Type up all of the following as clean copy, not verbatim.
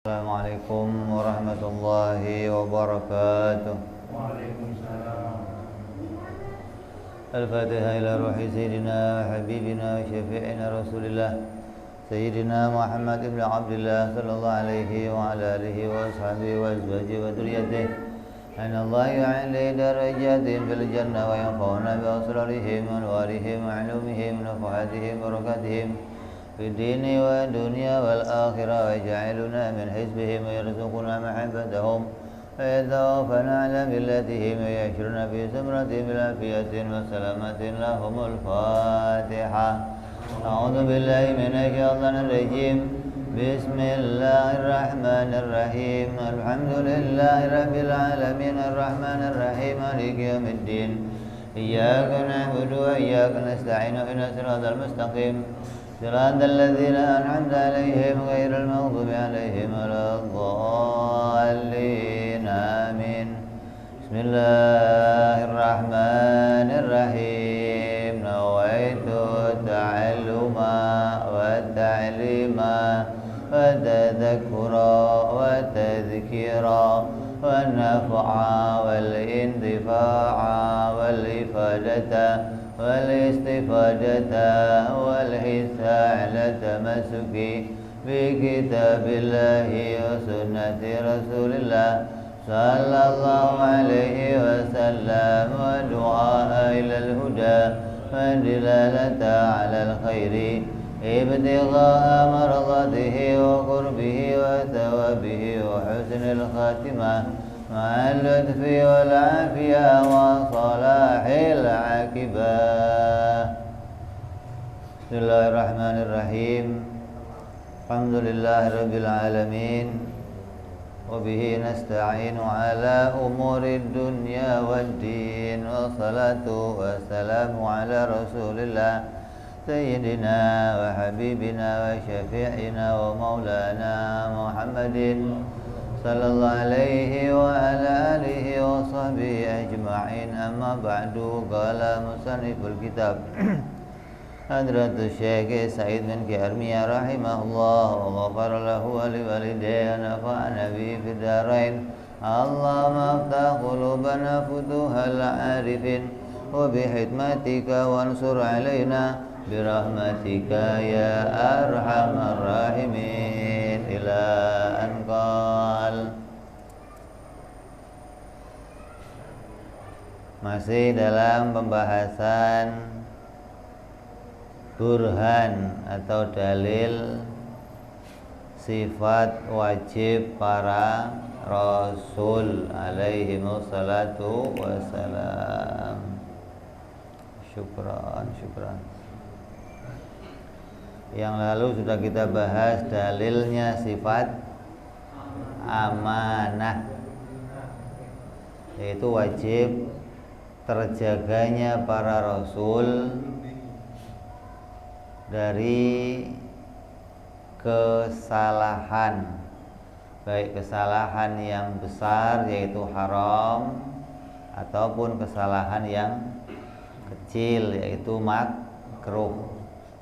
Assalamualaikum warahmatullahi wabarakatuh. Waalaikumsalam. Al-Fatihah ila ruhi Sayyidina Habibina wa Syafi'ina Rasulillah Sayyidina Muhammad ibn Abdullah sallallahu alaihi wa ala alihi wa ashabihi wa azwajihi wa dhurriyyatihi. Allah yu'ali darajatihim fil jannah wa yanfa'una bi asrarihim wa anwarihim wa 'ulumihim wa nafahatihim wa barakatihim في الدين والدنيا والآخرة ويجعلنا من حزبهم ويرزقنا محبتهم ويتوفنا على ملتهم ويحشرنا في زمرتهم بالعافية وسلامة لهم الفاتحة. أعوذ بالله من الشيطان الرجيم. بسم الله الرحمن الرحيم. الحمد لله رب العالمين الرحمن الرحيم مالك يوم الدين. إياك نعبد وإياك نستعين اهدنا الصراط المستقيم صراط الذين أنعمت عليهم غير المغضوب عليهم ولا الضالين آمين. بسم الله الرحمن الرحيم. نويت التعلم والتعليم والتذكر والتذكير والنفع والانتفاع والإفادة والاستفادة والحث على التمسك بكتاب الله وسنة رسول الله صلى الله عليه وسلم ودعاء إلى الهدى والدلالة على الخير ابتغاء مرضاته وقربه وثوابه وحسن الخاتمة مع اللطف والعافية وصلاح العاقبة. بسم الله الرحمن الرحيم. الحمد لله رب العالمين وبه نستعين على أمور الدنيا والدين والصلاة والسلام على رسول الله سيدنا وحبيبنا وشفيعنا ومولانا محمد صلى الله عليه وعلى آله وصحبه أجمعين. أما بعد. قال مصنف الكتاب حضرة الشيخ سعيد بن كأرمية رحمه الله وغفر له ولوالديه ونفعنا به في الدارين. اللهم افتح قلوبنا فتوح العارفين وبحكمتك وانصر علينا برحمتك يا أرحم الراحمين. إلى أن قال. Masih dalam pembahasan burhan atau dalil sifat wajib para rasul alaihi wassalatu wassalam. Syukran. Yang lalu sudah kita bahas dalilnya sifat amanah, yaitu wajib terjaganya para rasul dari kesalahan, baik kesalahan yang besar yaitu haram ataupun kesalahan yang kecil yaitu makruh,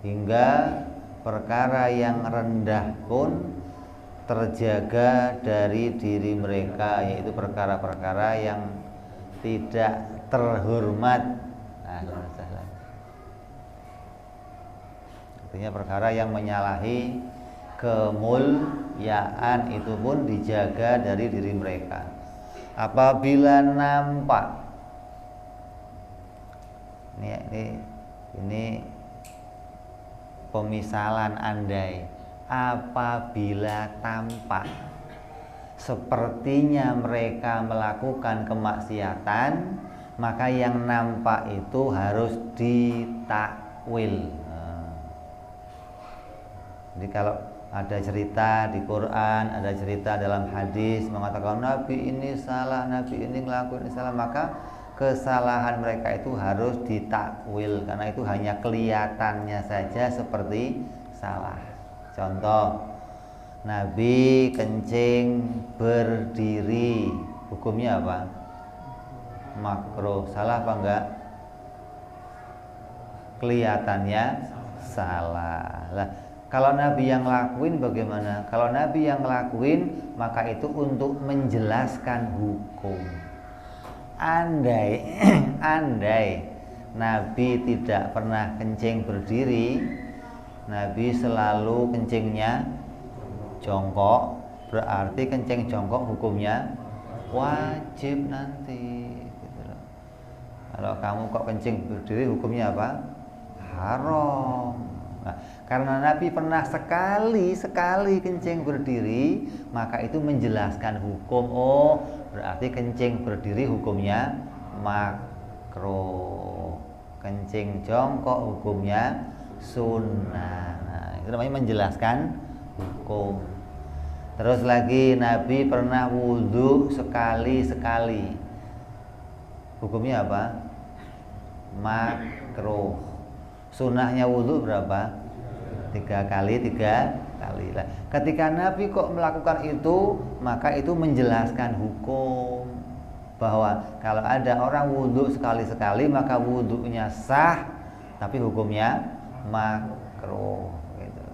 hingga perkara yang rendah pun terjaga dari diri mereka, yaitu perkara-perkara yang tidak terhormat. Artinya perkara yang menyalahi kemuliaan itu pun dijaga dari diri mereka. Apabila nampak ini pemisalan andai, apabila tampak sepertinya mereka melakukan kemaksiatan, maka yang nampak itu harus ditakwil. Jadi kalau ada cerita di Quran, ada cerita dalam hadis mengatakan Nabi ini salah, Nabi ini ngelakuin ini salah, maka kesalahan mereka itu harus ditakwil, karena itu hanya kelihatannya saja seperti salah. Contoh, Nabi kencing berdiri, hukumnya apa? Makruh. Salah apa enggak? Kelihatannya salah. Lah, Kalau Nabi yang ngelakuin bagaimana? Kalau Nabi yang ngelakuin, maka itu untuk menjelaskan hukum. Andai Nabi tidak pernah kencing berdiri, Nabi selalu kencingnya jongkok, berarti kencing jongkok hukumnya wajib nanti gitu loh. Kalau kamu kok kencing berdiri hukumnya apa? Haram. Nah, karena Nabi pernah sekali kencing berdiri, maka itu menjelaskan hukum. Oh, berarti kencing berdiri hukumnya makruh, kencing jongkok hukumnya sunnah. Nah, itu namanya menjelaskan hukum. Terus lagi Nabi pernah wudhu sekali. Hukumnya apa? Makruh. Sunnahnya wudhu berapa? 3 kali. Lah, ketika Nabi kok melakukan itu, maka itu menjelaskan hukum bahwa kalau ada orang wudhu sekali, maka wudhunya sah, tapi hukumnya makruh gitu.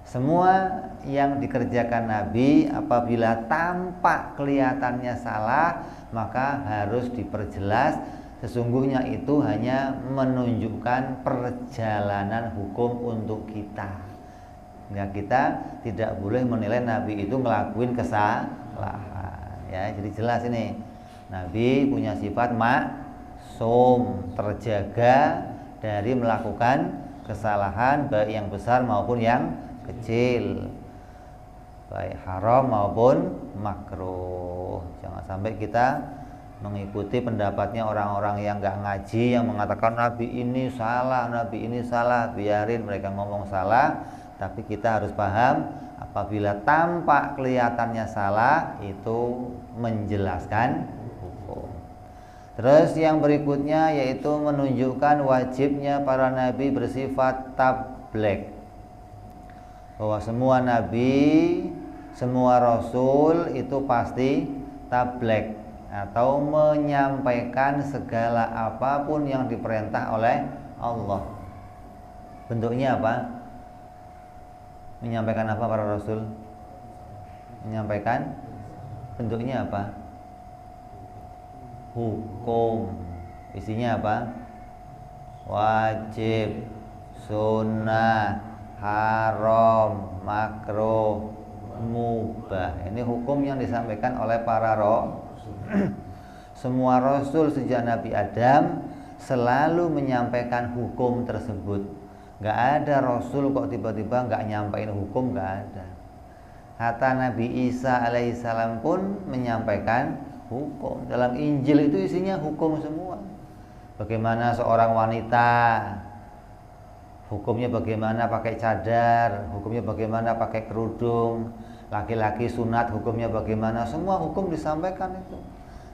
Semua yang dikerjakan Nabi apabila tampak kelihatannya salah, maka harus diperjelas. Sesungguhnya itu hanya menunjukkan perjalanan hukum untuk kita. Ya, kita tidak boleh menilai Nabi itu ngelakuin kesalahan. Ya, jadi jelas ini. Nabi punya sifat maksum, terjaga dari melakukan kesalahan baik yang besar maupun yang kecil, baik haram maupun makruh. Jangan sampai kita mengikuti pendapatnya orang-orang yang nggak ngaji, yang mengatakan Nabi ini salah, biarin mereka ngomong salah. Tapi kita harus paham, apabila tampak kelihatannya salah, itu menjelaskan hukum. Terus yang berikutnya yaitu menunjukkan wajibnya para nabi bersifat tabligh, bahwa semua nabi, semua rasul itu pasti tabligh, atau menyampaikan segala apapun yang diperintah oleh Allah. Bentuknya apa? Menyampaikan apa para rasul? Menyampaikan bentuknya apa? Hukum. Isinya apa? Wajib, sunnah, haram, makruh, mubah. Ini hukum yang disampaikan oleh para rasul. Semua rasul sejak Nabi Adam selalu menyampaikan hukum tersebut. Gak ada rasul kok tiba-tiba gak nyampein hukum, gak ada. Hatta Nabi Isa alaihissalam pun menyampaikan hukum. Dalam Injil itu isinya hukum semua. Bagaimana seorang wanita, hukumnya bagaimana pakai cadar, hukumnya bagaimana pakai kerudung. Laki-laki sunat hukumnya bagaimana, semua hukum disampaikan itu.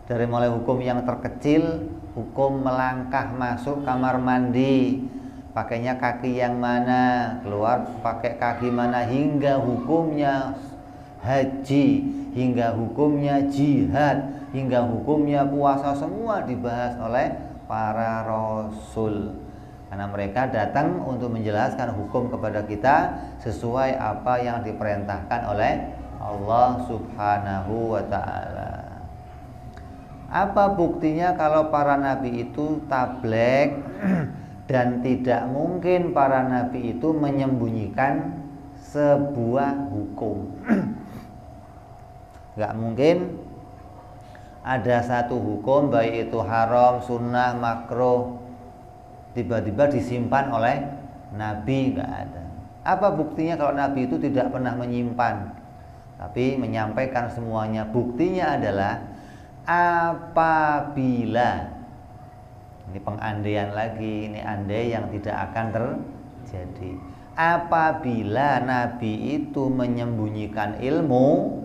Dari mulai hukum yang terkecil, hukum melangkah masuk kamar mandi, pakainya kaki yang mana, keluar pakai kaki mana, hingga hukumnya haji, hingga hukumnya jihad, hingga hukumnya puasa, semua dibahas oleh para rasul. Karena mereka datang untuk menjelaskan hukum kepada kita sesuai apa yang diperintahkan oleh Allah Subhanahu wa ta'ala. Apa buktinya kalau para nabi itu tabligh dan tidak mungkin para nabi itu menyembunyikan sebuah hukum? Gak mungkin ada satu hukum, baik itu haram, sunnah, makruh, tiba-tiba disimpan oleh nabi, gak ada. Apa buktinya kalau nabi itu tidak pernah menyimpan, tapi menyampaikan semuanya? Buktinya adalah apabila, ini pengandaian lagi, ini andai yang tidak akan terjadi. Apabila nabi itu menyembunyikan ilmu,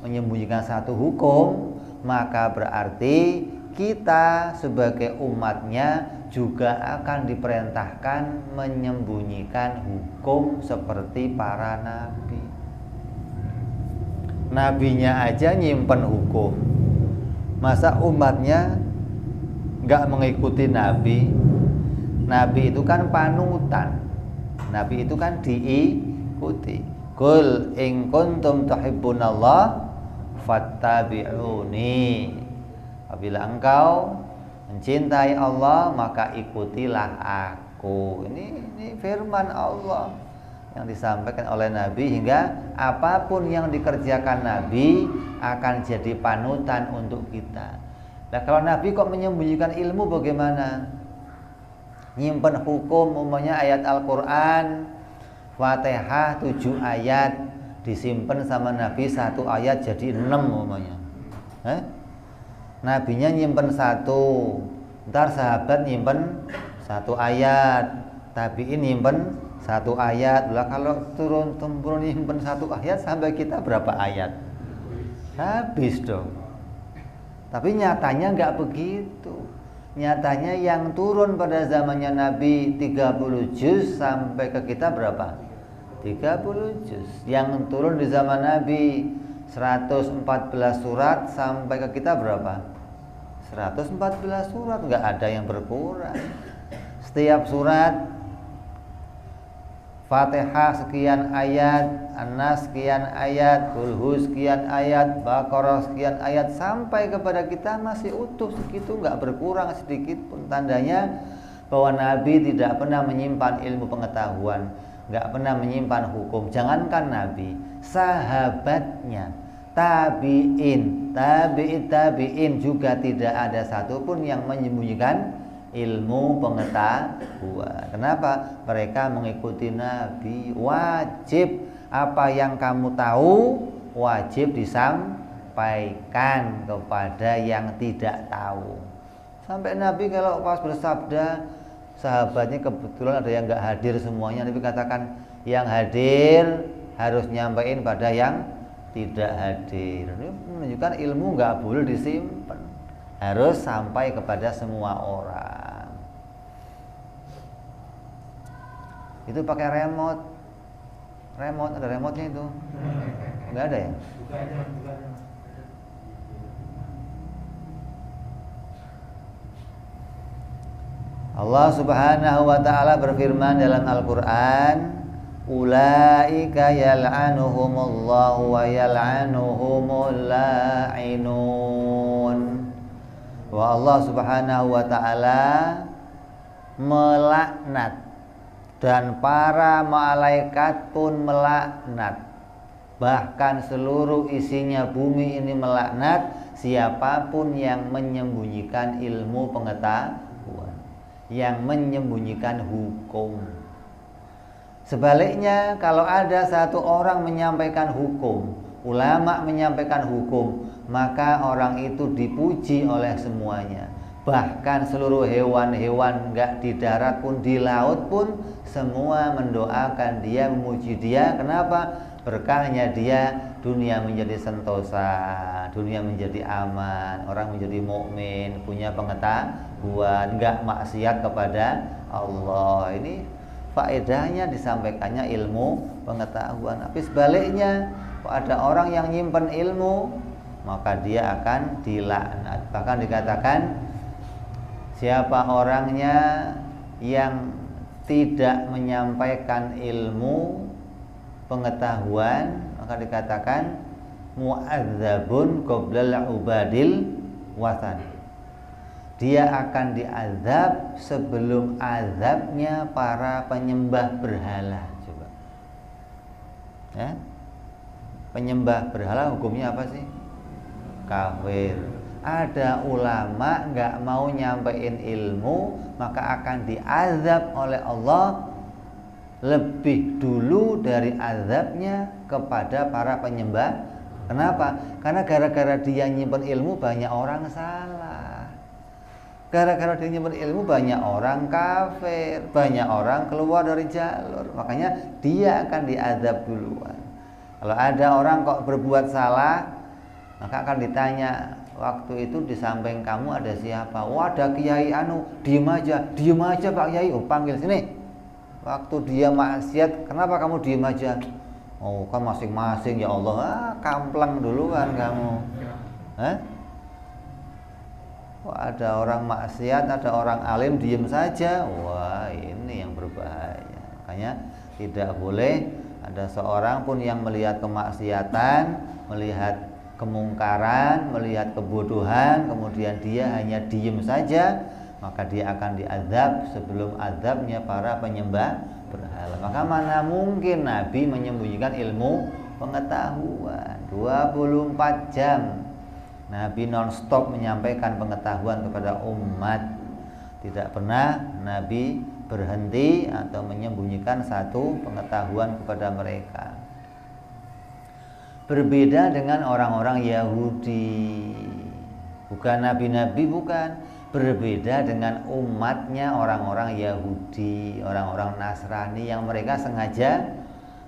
menyembunyikan satu hukum, maka berarti kita sebagai umatnya juga akan diperintahkan menyembunyikan hukum seperti para nabi. Nabinya aja nyimpen hukum, masa umatnya nggak mengikuti nabi? Nabi itu kan panutan, nabi itu kan ikuti. Qul in kuntum tuhibbunallah fattabi'uni. Apabila engkau mencintai Allah, maka ikutilah aku. Ini firman Allah yang disampaikan oleh Nabi, hingga apapun yang dikerjakan Nabi akan jadi panutan untuk kita. Nah, kalau Nabi kok menyembunyikan ilmu bagaimana? Nyimpen hukum, umpamanya ayat Al-Quran Fatihah 7 ayat disimpan sama Nabi, 1 ayat jadi 6 umpamanya. Nabinya nyimpen 1, ntar sahabat nyimpen 1 ayat, tabiin nyimpen 1 ayat. Lah kalau turun-temurun nyimpen 1 ayat, sampai kita berapa ayat? Habis dong. Tapi nyatanya nggak begitu. Nyatanya yang turun pada zamannya Nabi 30 juz, sampai ke kita berapa? 30 juz. Yang turun di zaman Nabi 114 surat, sampai ke kita berapa? 114 surat, nggak ada yang berkurang. Setiap surat Fatihah sekian ayat, An-Nas sekian ayat, Qul sekian ayat, Baqarah sekian ayat, sampai kepada kita masih utuh segitu, nggak berkurang sedikit pun. Tandanya bahwa Nabi tidak pernah menyimpan ilmu pengetahuan, nggak pernah menyimpan hukum. Jangankan Nabi, sahabatnya, tabi'in juga tidak ada satupun yang menyembunyikan ilmu pengetahuan. Kenapa? Mereka mengikuti Nabi. Wajib apa yang kamu tahu, wajib disampaikan kepada yang tidak tahu. Sampai Nabi kalau pas bersabda, sahabatnya kebetulan ada yang nggak hadir semuanya, Nabi katakan yang hadir harus nyampein pada yang tidak hadir. Ini menunjukkan ilmu nggak boleh disimpan, harus sampai kepada semua orang. Itu pakai remote, ada remote-nya itu? Nggak ada ya? Allah Subhanahu wa ta'ala berfirman dalam Al-Quran, ulaika yal'anuhumullahu wa yal'anuhumul la'inun. Wa Allah Subhanahu wa ta'ala melaknat, dan para malaikat pun melaknat. Bahkan seluruh isinya bumi ini melaknat siapapun yang menyembunyikan ilmu pengetahuan, yang menyembunyikan hukum. Sebaliknya, kalau ada satu orang menyampaikan hukum, ulama menyampaikan hukum, maka orang itu dipuji oleh semuanya. Bahkan seluruh hewan-hewan enggak di darat pun, di laut pun, semua mendoakan dia, memuji dia. Kenapa? Berkahnya dia, dunia menjadi sentosa, dunia menjadi aman, orang menjadi mukmin, punya pengetahuan, enggak maksiat kepada Allah. Ini faedahnya disampaikannya ilmu pengetahuan. Tapi sebaliknya, kalau ada orang yang nyimpen ilmu, maka dia akan dilaknat. Bahkan dikatakan, siapa orangnya yang tidak menyampaikan ilmu pengetahuan, maka dikatakan mu'adzabun qoblal ubadil watan. Dia akan diazab sebelum azabnya para penyembah berhala. Coba, ya? Penyembah berhala hukumnya apa sih? Kafir. Ada ulama nggak mau nyampein ilmu, maka akan diazab oleh Allah lebih dulu dari azabnya kepada para penyembah. Kenapa? Karena gara-gara dia nyimpen ilmu, banyak orang salah. Gara-gara dia nyimpen ilmu, banyak orang kafir, banyak orang keluar dari jalur. Makanya dia akan diazab duluan. Kalau ada orang kok berbuat salah, maka akan ditanya, waktu itu di samping kamu ada siapa? Oh, ada Kiai anu. Diem aja Pak Kiai. Oh, panggil sini. Waktu dia maksiat, kenapa kamu diem aja? Oh, kan masing-masing, ya Allah. Kampleng duluan kamu. Wah, ada orang maksiat, ada orang alim diem saja. Wah, ini yang berbahaya. Makanya tidak boleh Ada seorang pun yang melihat kemaksiatan, melihat kemungkaran, melihat kebodohan, kemudian dia hanya diem saja, maka dia akan diazab sebelum azabnya para penyembah berhala. Maka mana mungkin Nabi menyembunyikan ilmu pengetahuan. 24 jam Nabi non-stop menyampaikan pengetahuan kepada umat. Tidak pernah Nabi berhenti atau menyembunyikan satu pengetahuan kepada mereka. Berbeda dengan orang-orang Yahudi. Bukan nabi-nabi, bukan. Berbeda dengan umatnya orang-orang Yahudi, orang-orang Nasrani yang mereka sengaja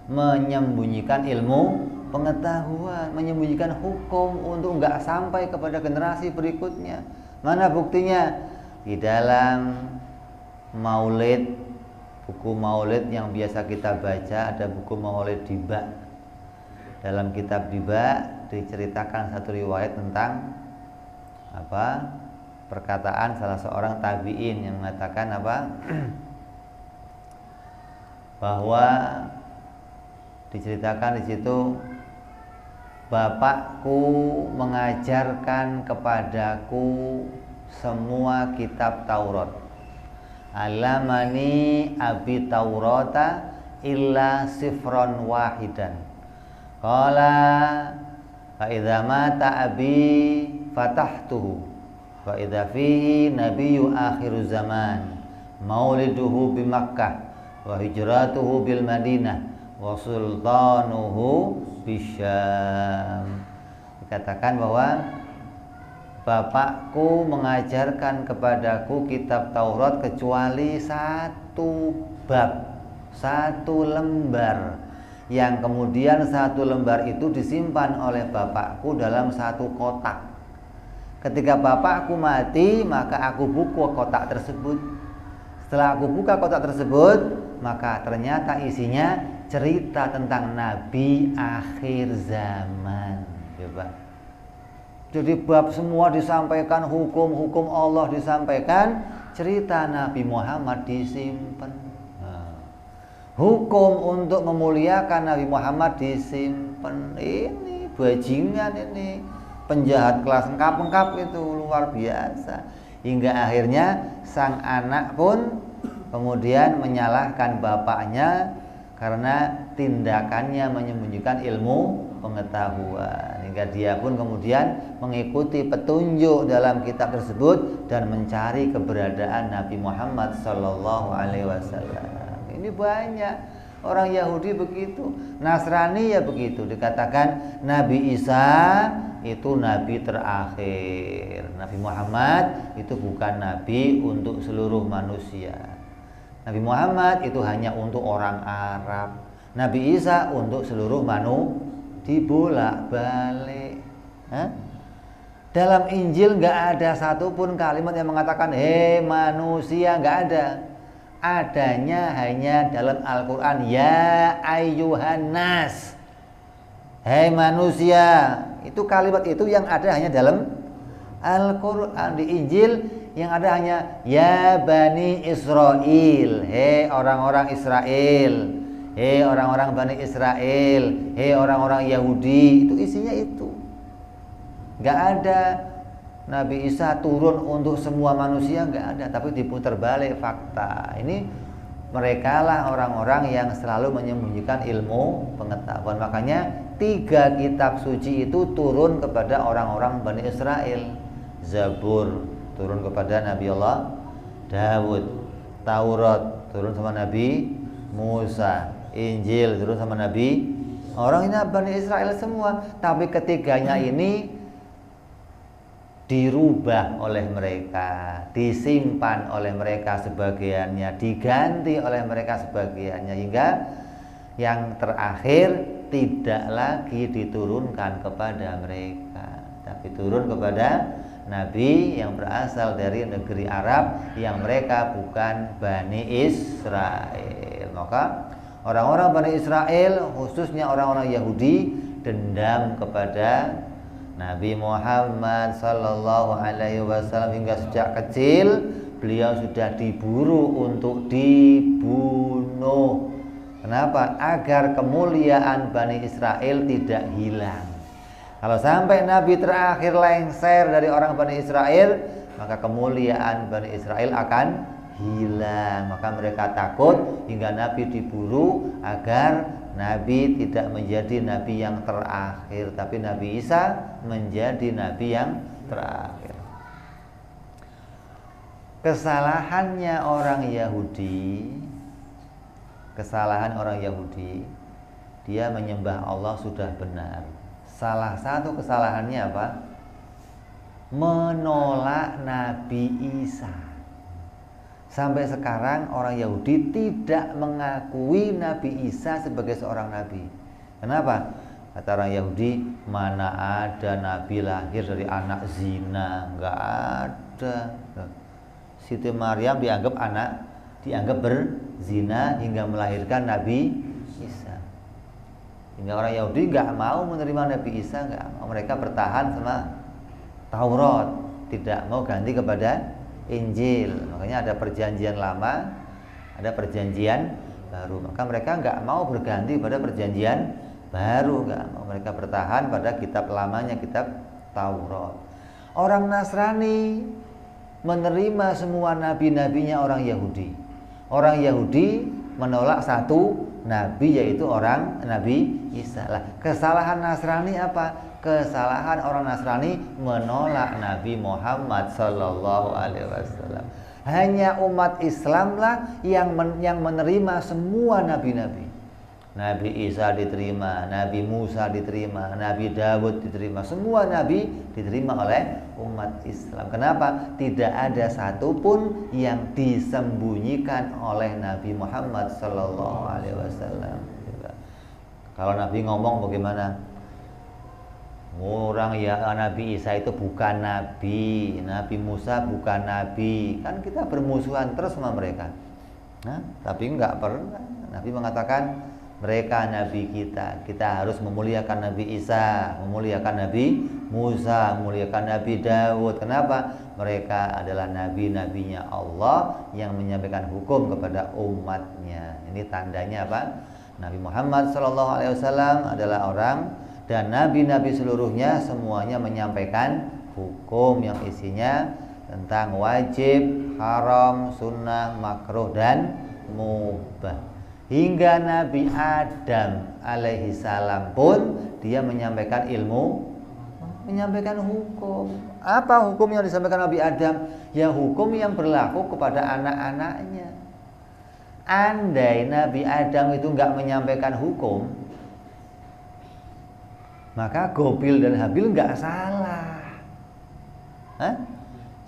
menyembunyikan ilmu pengetahuan, menyembunyikan hukum untuk enggak sampai kepada generasi berikutnya. Mana buktinya? Di dalam Maulid, buku Maulid yang biasa kita baca, ada buku Maulid Diba. Dalam kitab Diba diceritakan satu riwayat tentang perkataan salah seorang tabi'in yang mengatakan bahwa diceritakan di situ, bapakku mengajarkan kepadaku semua kitab Taurat. Alamani abi Taurata illa sifron wahidan. Qala fa idza mata abi fatahtuhu wa idza fihi nabiyyu akhiru zaman mauliduhu bi Makkah wa hijratuhu bil Madinah wa sultanuhu bisyam. Dikatakan bahwa bapakku mengajarkan kepadaku kitab Taurat kecuali satu bab, satu lembar, yang kemudian satu lembar itu disimpan oleh bapakku dalam satu kotak. Ketika bapakku mati, maka aku buka kotak tersebut. Setelah aku buka kotak tersebut, maka ternyata isinya cerita tentang Nabi akhir zaman. Coba. Jadi bab semua disampaikan, hukum-hukum Allah disampaikan, cerita Nabi Muhammad disimpan. Hukum untuk memuliakan Nabi Muhammad disimpan. Ini bajingan, ini penjahat kelas lengkap itu luar biasa. Hingga akhirnya sang anak pun kemudian menyalahkan bapaknya karena tindakannya menyembunyikan ilmu pengetahuan, hingga dia pun kemudian mengikuti petunjuk dalam kitab tersebut dan mencari keberadaan Nabi Muhammad SAW. Ini banyak orang Yahudi begitu, Nasrani ya begitu. Dikatakan Nabi Isa itu nabi terakhir, Nabi Muhammad itu bukan nabi untuk seluruh manusia. Nabi Muhammad itu hanya untuk orang Arab, Nabi Isa untuk seluruh manusia. Dibolak-balik. Dalam Injil nggak ada satupun kalimat yang mengatakan hei manusia, nggak ada. Adanya hanya dalam Al-Quran, ya ayyuhan nas, hei manusia. Itu kalimat itu yang ada hanya dalam Al-Quran. Di Injil yang ada hanya ya Bani Israel, hei orang-orang Israel, hei orang-orang Bani Israel, hei orang-orang Yahudi. Itu isinya itu. Gak ada Nabi Isa turun untuk semua manusia, gak ada. Tapi diputar balik fakta. Ini mereka lah orang-orang yang selalu menyembunyikan ilmu pengetahuan. Makanya 3 kitab suci itu turun kepada orang-orang Bani Israel. Zabur turun kepada Nabi Allah Dawud, Taurat turun sama Nabi Musa, Injil turun sama Nabi. Orang ini Bani Israel semua. Tapi ketiganya ini dirubah oleh mereka, disimpan oleh mereka sebagiannya, diganti oleh mereka sebagiannya, hingga yang terakhir tidak lagi diturunkan kepada mereka, tapi turun kepada Nabi yang berasal dari negeri Arab, yang mereka bukan Bani Israel. Maka orang-orang Bani Israel, khususnya orang-orang Yahudi, dendam kepada Nabi Muhammad Sallallahu Alaihi Wasallam, hingga sejak kecil beliau sudah diburu untuk dibunuh. Kenapa? Agar kemuliaan Bani Israel tidak hilang. Kalau sampai Nabi terakhir lengser dari orang Bani Israel, maka kemuliaan Bani Israel akan hilang. Maka mereka takut hingga Nabi diburu agar Nabi tidak menjadi Nabi yang terakhir, tapi Nabi Isa menjadi Nabi yang terakhir. Kesalahan orang Yahudi, dia menyembah Allah sudah benar. Salah satu kesalahannya apa? Menolak Nabi Isa. Sampai sekarang orang Yahudi tidak mengakui Nabi Isa sebagai seorang nabi. Kenapa? Kata orang Yahudi, mana ada nabi lahir dari anak zina? Enggak ada. Siti Maryam dianggap berzina hingga melahirkan Nabi Isa. Hingga orang Yahudi nggak mau menerima Nabi Isa, nggak mau. Mereka bertahan sama Taurat, tidak mau ganti kepada Injil. Makanya ada perjanjian lama, ada perjanjian baru. Maka mereka nggak mau berganti pada perjanjian baru, nggak mau. Mereka bertahan pada kitab lamanya, kitab Taurat. Orang Nasrani menerima semua nabi-nabinya orang Yahudi. Orang Yahudi menolak satu nabi, yaitu Nabi Isa. Lah, kesalahan Nasrani apa? Kesalahan orang Nasrani menolak Nabi Muhammad sallallahu alaihi wasallam. Hanya umat Islamlah yang menerima semua nabi-nabi. Nabi Isa diterima, Nabi Musa diterima, Nabi Dawud diterima. Semua nabi diterima oleh umat Islam. Kenapa? Tidak ada satupun yang disembunyikan oleh Nabi Muhammad sallallahu alaihi wasallam. Kalau Nabi ngomong bagaimana? Nabi Isa itu bukan nabi, Nabi Musa bukan nabi. Kan kita bermusuhan terus sama mereka. Tapi enggak pernah. Nabi mengatakan mereka nabi kita. Kita harus memuliakan Nabi Isa, memuliakan Nabi Musa, memuliakan Nabi Dawud. Kenapa? Mereka adalah nabi-nabinya Allah yang menyampaikan hukum kepada umatnya. Ini tandanya apa? Nabi Muhammad SAW adalah orang, dan nabi-nabi seluruhnya semuanya menyampaikan hukum yang isinya tentang wajib, haram, sunnah, makruh, dan mubah. Hingga Nabi Adam alaihi salam pun dia menyampaikan ilmu, menyampaikan hukum. Apa hukum yang disampaikan Nabi Adam? Ya hukum yang berlaku kepada anak-anaknya. Andai Nabi Adam itu enggak menyampaikan hukum, maka Gobil dan Habil enggak salah.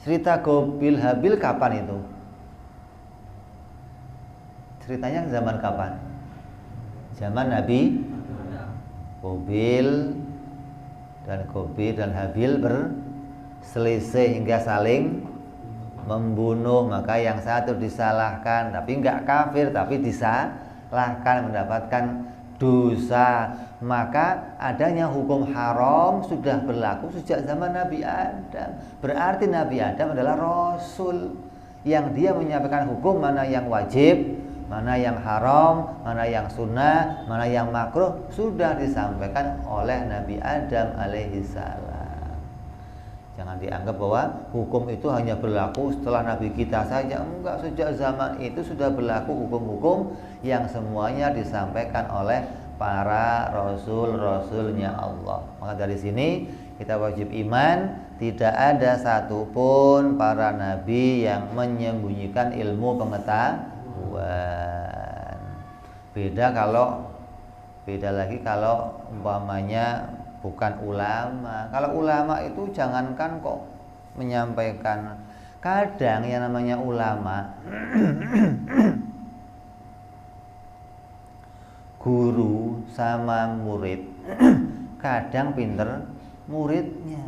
Cerita Gobil Habil kapan itu? Ceritanya zaman kapan? Zaman Nabi Gobil dan Habil berselisih hingga saling membunuh. Maka yang satu disalahkan, tapi enggak kafir, tapi disalahkan, mendapatkan dosa. Maka adanya hukum haram sudah berlaku sejak zaman Nabi Adam. Berarti Nabi Adam adalah Rasul yang dia menyampaikan hukum mana yang wajib, mana yang haram, mana yang sunnah, mana yang makruh, sudah disampaikan oleh Nabi Adam alaihi salam. Jangan dianggap bahwa hukum itu hanya berlaku setelah Nabi kita saja. Enggak, sejak zaman itu sudah berlaku hukum-hukum yang semuanya disampaikan oleh para rasul-rasulnya Allah. Maka dari sini kita wajib iman, tidak ada satupun para nabi yang menyembunyikan ilmu pengetahuan. Beda lagi kalau umpamanya bukan ulama. Kalau ulama itu jangankan kok menyampaikan. Kadang yang namanya ulama guru sama murid kadang pinter muridnya.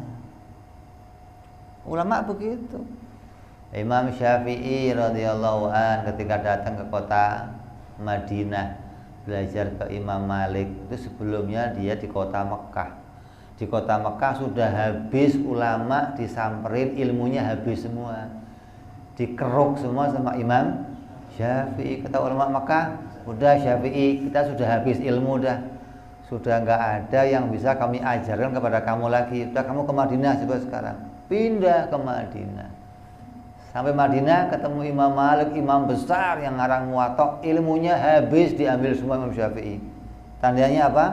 Ulama begitu. Imam Syafi'i radhiyallahu an ketika datang ke kota Madinah belajar ke Imam Malik, itu sebelumnya dia di kota Mekah. Di kota Mekah sudah habis ulama, disamperin, ilmunya habis semua, dikeruk semua sama Imam Syafi'i. Kata ulama Mekah, udah Syafi'i, kita sudah habis ilmu dah. Sudah nggak ada yang bisa kami ajarkan kepada kamu lagi. Udah kamu ke Madinah juga sekarang. Pindah ke Madinah. Sampai Madinah ketemu Imam Malik, imam besar yang ngarang Muwatta, ilmunya habis diambil semua Imam Syafi'i. Tandanya apa?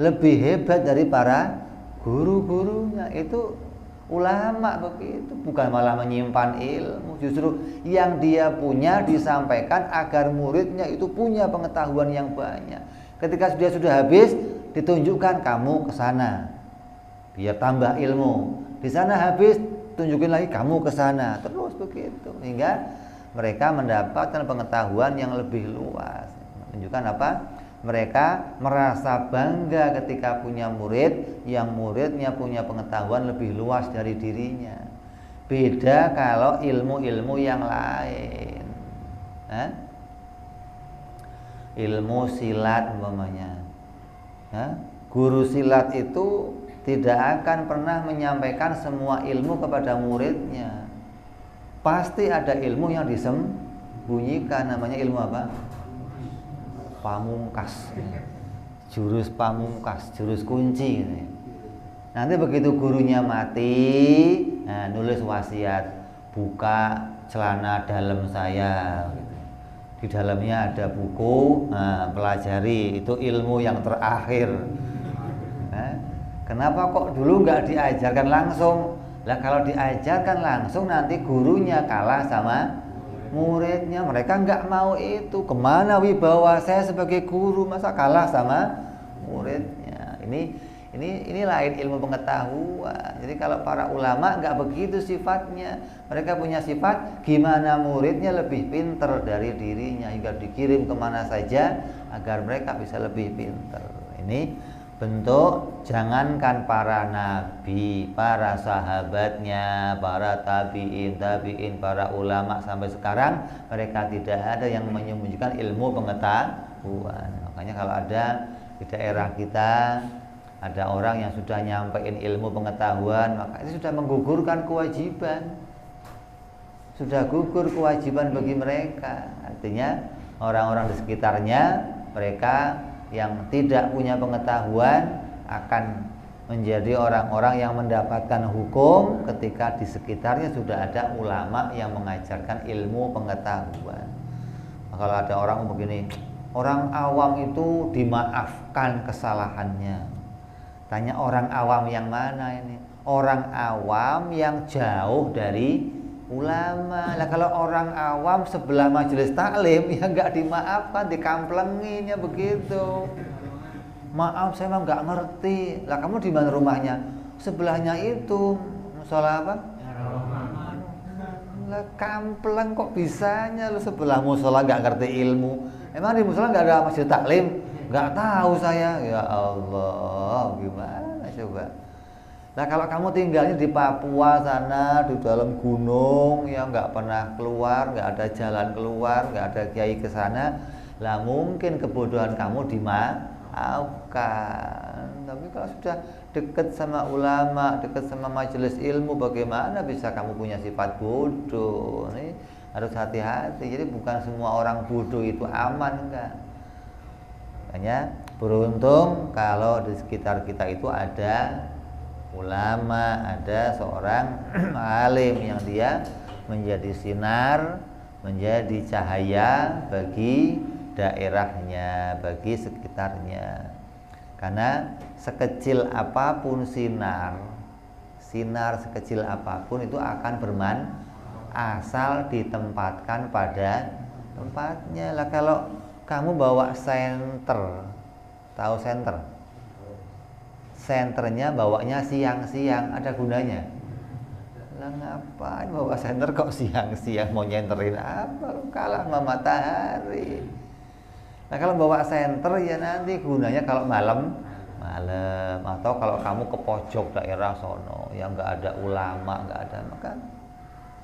Lebih hebat dari para guru-gurunya. Itu ulama begitu, bukan malah menyimpan ilmu. Justru yang dia punya disampaikan agar muridnya itu punya pengetahuan yang banyak. Ketika dia sudah habis, ditunjukkan kamu ke sana biar tambah ilmu. Di sana habis, tunjukin lagi kamu ke sana. Terus begitu hingga mereka mendapatkan pengetahuan yang lebih luas. Menunjukkan apa? Mereka merasa bangga ketika punya murid yang muridnya punya pengetahuan lebih luas dari dirinya. Beda kalau ilmu-ilmu yang lain. Ilmu silat umpamanya. Guru silat itu tidak akan pernah menyampaikan semua ilmu kepada muridnya. Pasti ada ilmu yang disembunyikan. Namanya ilmu apa? Pamungkas. Jurus pamungkas, jurus kunci. Nanti begitu gurunya mati, nulis wasiat, buka celana dalam saya. Di dalamnya ada buku, pelajari, itu ilmu yang terakhir. Kenapa kok dulu nggak diajarkan langsung? Lah kalau diajarkan langsung nanti gurunya kalah sama muridnya. Mereka nggak mau itu. Kemana wibawa saya sebagai guru, masa kalah sama muridnya? Ini lain ilmu pengetahuan. Jadi kalau para ulama nggak begitu sifatnya. Mereka punya sifat gimana muridnya lebih pintar dari dirinya hingga dikirim kemana saja agar mereka bisa lebih pintar. Ini bentuk jangankan para nabi, para sahabatnya, para tabi'in, para ulama sampai sekarang mereka tidak ada yang menyembunyikan ilmu pengetahuan. Makanya kalau ada di daerah kita ada orang yang sudah nyampein ilmu pengetahuan, maka itu sudah menggugurkan kewajiban. Sudah gugur kewajiban bagi mereka. Artinya orang-orang di sekitarnya, mereka yang tidak punya pengetahuan akan menjadi orang-orang yang mendapatkan hukum ketika di sekitarnya sudah ada ulama yang mengajarkan ilmu pengetahuan. Nah, kalau ada orang begini, orang awam itu dimaafkan kesalahannya. Tanya orang awam yang mana ini? Orang awam yang jauh dari ulama. Lah kalau orang awam sebelah majelis taklim ya nggak dimaafkan, dikamplenginnya begitu. Maaf saya memang nggak ngerti. Lah kamu di mana rumahnya? Sebelahnya itu musola apa? Lah kampleng kok bisanya lu sebelah musola nggak ngerti ilmu. Emang di musola nggak ada masjid taklim? Nggak tahu saya. Ya Allah, gimana coba? Nah kalau kamu tinggalnya di Papua sana, di dalam gunung, ya nggak pernah keluar, nggak ada jalan keluar, nggak ada kiai ke sana, lah mungkin kebodohan kamu dimaafkan. Tapi kalau sudah dekat sama ulama, dekat sama majelis ilmu, bagaimana bisa kamu punya sifat bodoh? Ini harus hati-hati. Jadi bukan semua orang bodoh itu aman, enggak. Makanya beruntung kalau di sekitar kita itu ada ulama, ada seorang alim yang dia menjadi sinar, menjadi cahaya bagi daerahnya, bagi sekitarnya. Karena sekecil apapun sinar sekecil apapun itu akan bermanfaat asal ditempatkan pada tempatnya. Lah kalau kamu bawa senter, tahu senter? Senternya bawanya siang-siang, ada gunanya? Lah ngapain bawa senter kok siang-siang, mau nyenterin apa? Kalah sama matahari. Nah kalau bawa senter ya nanti gunanya kalau malam atau kalau kamu ke pojok daerah sono yang nggak ada ulama, nggak ada makan.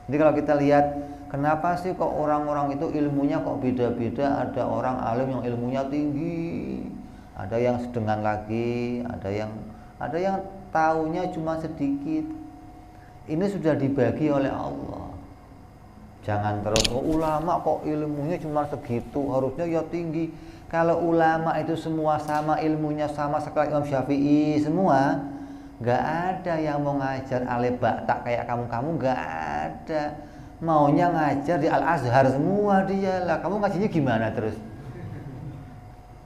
Jadi kalau kita lihat kenapa sih kok orang-orang itu ilmunya kok beda-beda? Ada orang alim yang ilmunya tinggi, ada yang sedengan lagi, ada yang taunya cuma sedikit. Ini sudah dibagi oleh Allah. Jangan terus ulama kok ilmunya cuma segitu, harusnya ya tinggi. Kalau ulama itu semua sama ilmunya sama sekali Imam Syafi'i semua, nggak ada yang mau ngajar alif ba ta kayak kamu nggak ada. Maunya ngajar di Al Azhar semua dia lah. Kamu ngajinya gimana terus?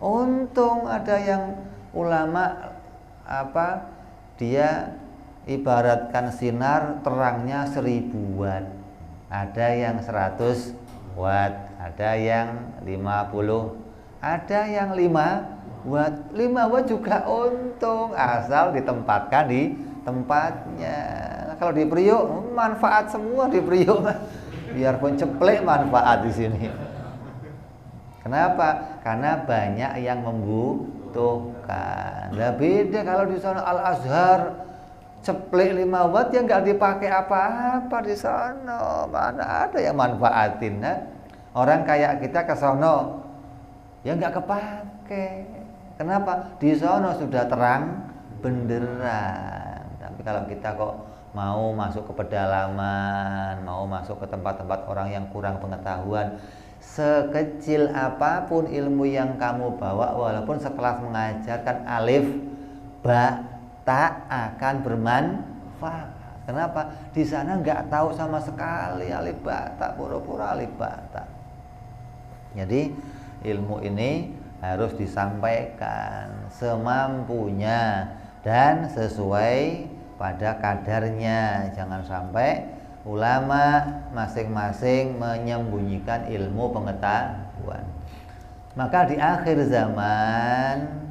Untung ada yang ulama dia ibaratkan sinar terangnya 1000 watt, ada yang 100 watt, ada yang 50, ada yang 5 watt. 5 watt juga untung asal ditempatkan di tempatnya. Nah, kalau di Priok manfaat semua di Priok, biarpun ceplek manfaat di sini. Kenapa? Karena banyak yang membutuhkan. Nah, beda kalau di sana Al Azhar ceplek 5 watt yang nggak dipakai apa-apa di sana. Mana ada yang manfaatin? Nah? Orang kayak kita ke sono ya nggak kepake. Kenapa? Di sono sudah terang benderang. Tapi kalau kita kok mau masuk ke pedalaman, mau masuk ke tempat-tempat orang yang kurang pengetahuan, sekecil apapun ilmu yang kamu bawa, walaupun sekelas mengajarkan alif, ba, ta, akan bermanfaat. Kenapa? Di sana nggak tahu sama sekali alif, ba, ta, pura-pura alif, ba, ta. Jadi ilmu ini harus disampaikan semampunya dan sesuai pada kadarnya. Jangan sampai ulama masing-masing menyembunyikan ilmu pengetahuan. Maka di akhir zaman,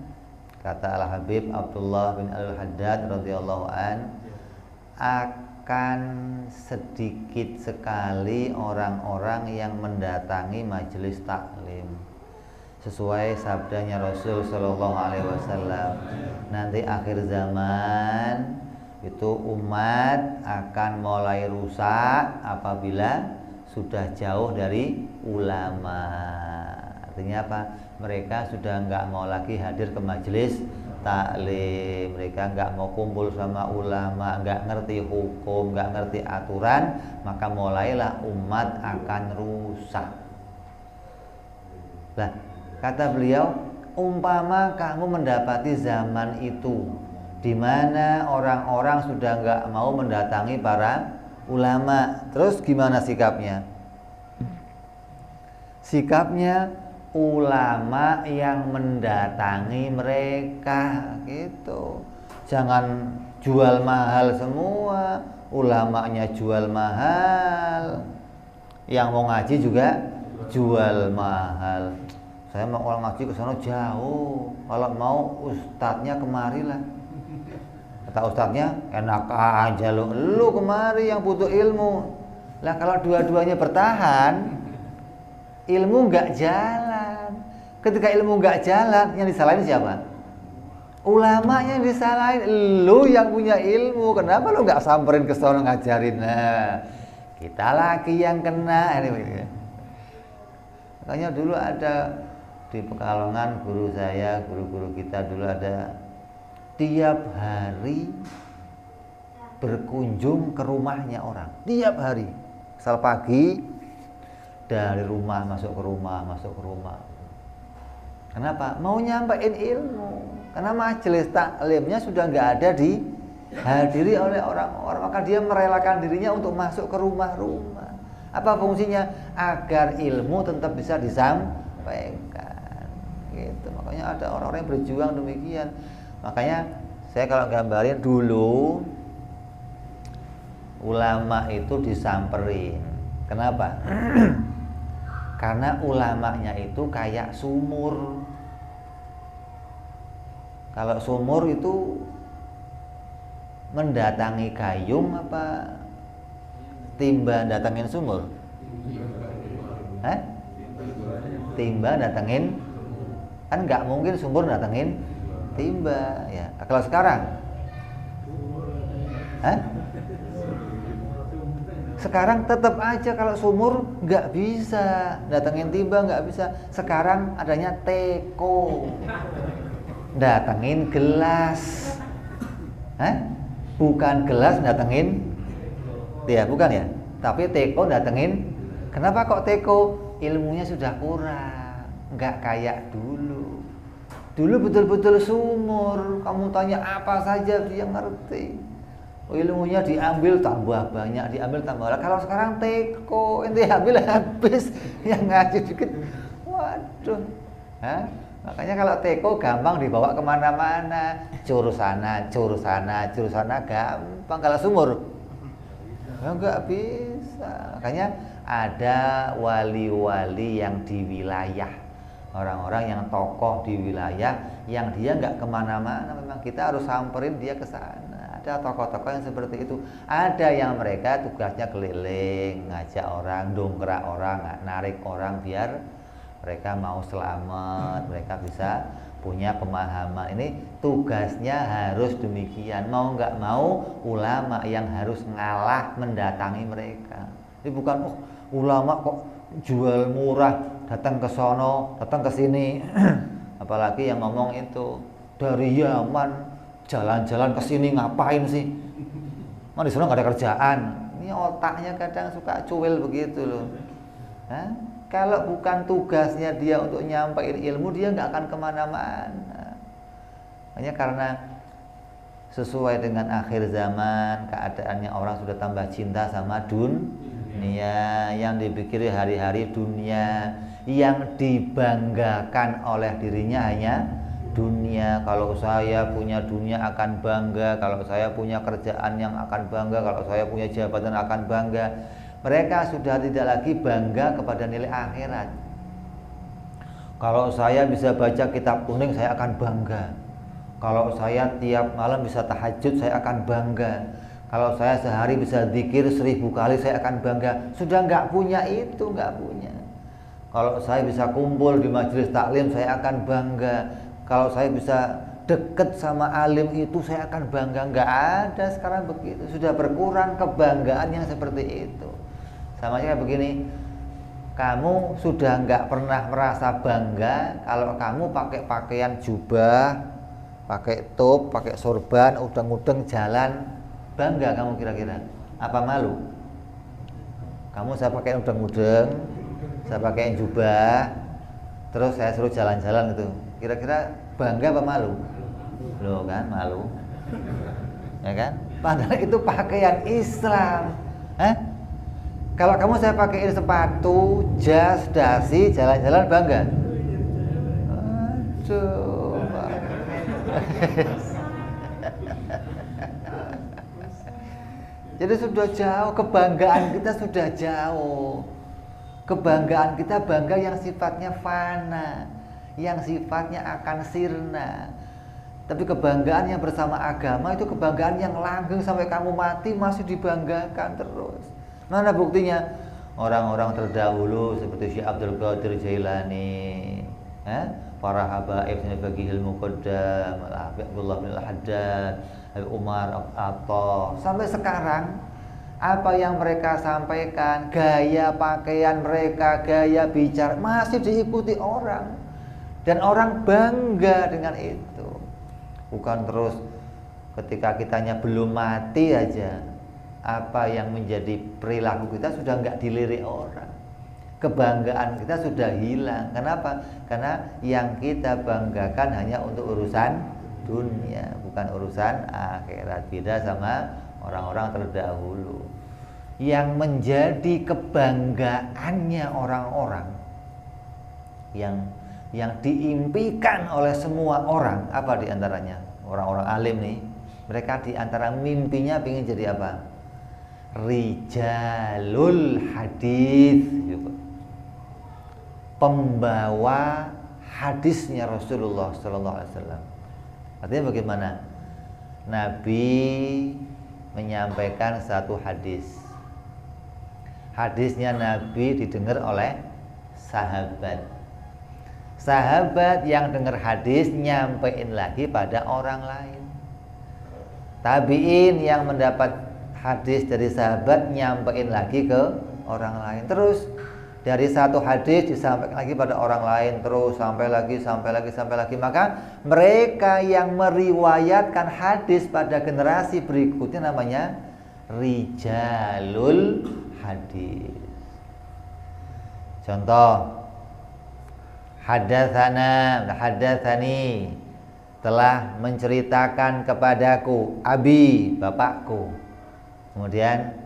kata Al-Habib Abdullah bin Al-Haddad radhiyallahu an, akan sedikit sekali orang-orang yang mendatangi majelis taklim. Sesuai sabdanya Rasul sallallahu alaihi wasallam, nanti akhir zaman itu umat akan mulai rusak apabila sudah jauh dari ulama. Artinya apa? Mereka sudah nggak mau lagi hadir ke majelis taklim, mereka nggak mau kumpul sama ulama, nggak ngerti hukum, nggak ngerti aturan, maka mulailah umat akan rusak. Nah, kata beliau, umpama kamu mendapati zaman itu di mana orang-orang sudah nggak mau mendatangi para ulama, terus gimana sikapnya? Sikapnya ulama yang mendatangi mereka gitu. Jangan jual mahal semua, ulamanya jual mahal, yang mau ngaji juga jual mahal. Saya mau orang ngaji ke sana jauh, kalau mau ustadznya kemarilah. Kata ustadznya, enak aja lu kemari yang butuh ilmu. Lah kalau dua-duanya bertahan, ilmu nggak jalan. Ketika ilmu nggak jalan, yang disalahin siapa? Ulamanya yang disalahin. Lu yang punya ilmu, kenapa lu nggak samperin ke sana ngajarin? Nah, kita lagi yang kena. Makanya dulu ada di Pekalongan guru saya, guru-guru kita dulu ada tiap hari berkunjung ke rumahnya orang, tiap hari. Asal pagi dari rumah masuk ke rumah, masuk ke rumah. Kenapa? Mau nyampein ilmu. Karena majelis taklimnya sudah nggak ada dihadiri oleh orang-orang, maka dia merelakan dirinya untuk masuk ke rumah-rumah. Apa fungsinya? Agar ilmu tetap bisa disampaikan. Gitu. Makanya ada orang-orang yang berjuang demikian. Makanya saya kalau gambarin dulu ulama itu disamperin. Kenapa? Karena ulamanya itu kayak sumur. Kalau sumur itu mendatangi gayung apa timba datangin sumur? Hah? Timba datangin, kan nggak mungkin sumur datangin timba ya. Kalau sekarang, hah? Sekarang tetap aja kalau sumur nggak bisa datengin timba, nggak bisa. Sekarang adanya teko, datengin gelas, hah? Bukan gelas datengin, ya bukan ya. Tapi teko datengin Kenapa kok teko? Ilmunya sudah kurang, nggak kayak dulu. Dulu betul-betul sumur, kamu tanya apa saja dia ngerti. Ilmunya diambil tambah banyak, diambil tambah banyak. Kalau sekarang teko, ente ambil habis, yang ngaji dikit, waduh. Hah? Makanya kalau teko gampang dibawa kemana-mana, cur sana gampang. Kalau sumur, nggak bisa. Makanya ada wali-wali yang di wilayah, orang-orang yang tokoh di wilayah yang dia nggak kemana-mana, memang kita harus samperin dia ke sana. Ada tokoh-tokoh yang seperti itu. Ada yang mereka tugasnya keliling, ngajak orang, dongkrak orang, narik orang biar mereka mau selamat, mereka bisa punya pemahaman. Ini tugasnya harus demikian. Mau nggak mau ulama yang harus ngalah mendatangi mereka. Ini bukan ulama kok jual murah, datang ke sono, datang ke sini. Apalagi yang ngomong itu dari Yaman jalan-jalan ke sini ngapain sih? Mana di sana nggak ada kerjaan. Ini otaknya kadang suka cuil begitu loh. Hah? Kalau bukan tugasnya dia untuk nyampein ilmu, dia nggak akan kemana-mana. Hanya karena sesuai dengan akhir zaman, keadaannya orang sudah tambah cinta sama dunia, yang dipikiri hari-hari dunia, yang dibanggakan oleh dirinya hanya dunia. Kalau saya punya dunia akan bangga, kalau saya punya kerjaan yang akan bangga, kalau saya punya jabatan akan bangga. Mereka sudah tidak lagi bangga kepada nilai akhirat. Kalau saya bisa baca kitab kuning, saya akan bangga. Kalau saya tiap malam bisa tahajud, saya akan bangga. Kalau saya sehari bisa zikir 1000 kali, saya akan bangga. Sudah nggak punya itu, nggak punya. Kalau saya bisa kumpul di majelis taklim, saya akan bangga. Kalau saya bisa deket sama alim itu, saya akan bangga. Nggak ada sekarang begitu. Sudah berkurang kebanggaan yang seperti itu. Sama aja kayak begini, kamu sudah nggak pernah merasa bangga kalau kamu pakai pakaian jubah, pakai top, pakai sorban, udeng-udeng jalan, bangga kamu kira-kira? Apa malu? Kamu saya pakai udeng-udeng, saya pakai jubah, terus saya suruh jalan-jalan gitu, kira-kira bangga apa malu? Loh kan, malu, ya kan? Padahal itu pakaian Islam. Hah? Kalau kamu saya pakaiin sepatu, jas, dasi, jalan-jalan bangga? Aduh. Jadi sudah jauh, kebanggaan kita sudah jauh. Kebanggaan kita bangga yang sifatnya fana, yang sifatnya akan sirna. Tapi kebanggaan yang bersama agama itu kebanggaan yang langgeng sampai kamu mati masih dibanggakan terus. Mana buktinya? Orang-orang terdahulu seperti Syekh Abdul Qadir Jailani, para habaib sebagai ilmu Qaddam, Abdullah bin Al-Haddad, Umar Atta, sampai sekarang apa yang mereka sampaikan, gaya pakaian mereka, gaya bicara masih diikuti orang, dan orang bangga dengan itu. Bukan terus ketika kitanya belum mati aja, apa yang menjadi perilaku kita sudah nggak dilirik orang, kebanggaan kita sudah hilang. Kenapa? Karena yang kita banggakan hanya untuk urusan dunia, bukan urusan akhirat. Beda sama orang-orang terdahulu yang menjadi kebanggaannya orang-orang, yang diimpikan oleh semua orang. Apa diantaranya? Orang-orang alim nih, mereka diantara mimpinya ingin jadi apa? Rijalul hadis, pembawa hadisnya Rasulullah Sallallahu Alaihi Wasallam. Artinya bagaimana? Nabi menyampaikan satu hadis. Hadisnya Nabi didengar oleh sahabat. Sahabat yang dengar hadis nyampein lagi pada orang lain. Tabi'in yang mendapat hadis dari sahabat nyampein lagi ke orang lain. Terus dari satu hadis disampaikan lagi pada orang lain, terus sampai lagi. Maka mereka yang meriwayatkan hadis pada generasi berikutnya namanya rijalul hadis. Contoh, hadatsani telah menceritakan kepadaku abi, bapakku. Kemudian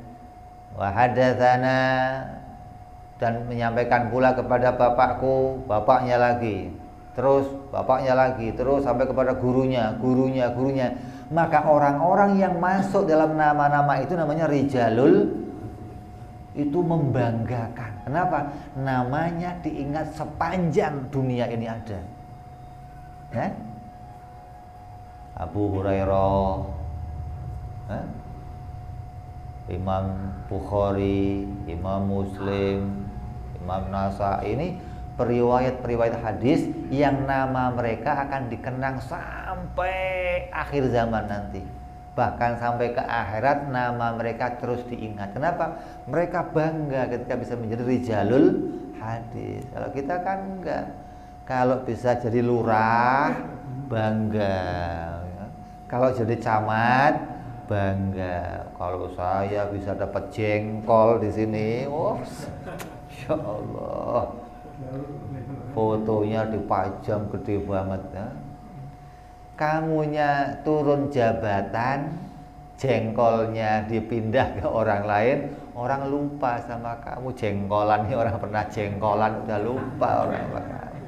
wa hadatsana, dan menyampaikan pula kepada bapakku, bapaknya lagi, terus bapaknya lagi, terus sampai kepada gurunya. Maka orang-orang yang masuk dalam nama-nama itu namanya rijalul, itu membanggakan. Kenapa? Namanya diingat sepanjang dunia ini ada. Ya? Abu Hurairah, Imam Bukhari, Imam Muslim, Imam Nasa'i, ini periwayat-periwayat hadis yang nama mereka akan dikenang sampai akhir zaman nanti. Bahkan sampai ke akhirat nama mereka terus diingat. Kenapa? Mereka bangga ketika bisa menjadi rijalul hadis. Kalau kita kan enggak. Kalau bisa jadi lurah, bangga. Kalau jadi camat, bangga. Kalau saya bisa dapat jengkol di sini, oh, Insya Allah, fotonya dipajang gede banget. Ya. Kamunya turun jabatan, jengkolnya dipindah ke orang lain, orang lupa sama kamu. Jengkolan, ini orang pernah jengkolan udah lupa orang sama kamu.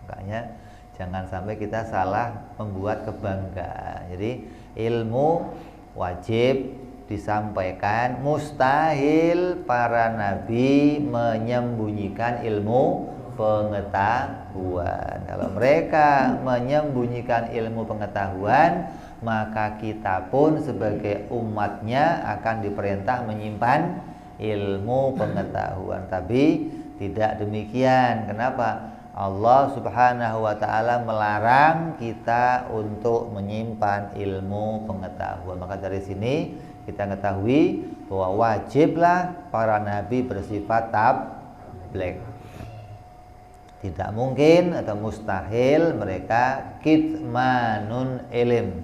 Makanya jangan sampai kita salah membuat kebanggaan. Jadi ilmu wajib disampaikan, mustahil para nabi menyembunyikan ilmu pengetahuan. Kalau mereka menyembunyikan ilmu pengetahuan, maka kita pun sebagai umatnya akan diperintah menyimpan ilmu pengetahuan. Tapi tidak demikian. Kenapa? Allah Subhanahu wa ta'ala melarang kita untuk menyimpan ilmu pengetahuan. Maka dari sini kita ketahui bahwa wajiblah para nabi bersifat tabligh. Tidak mungkin atau mustahil mereka kitmanun ilm.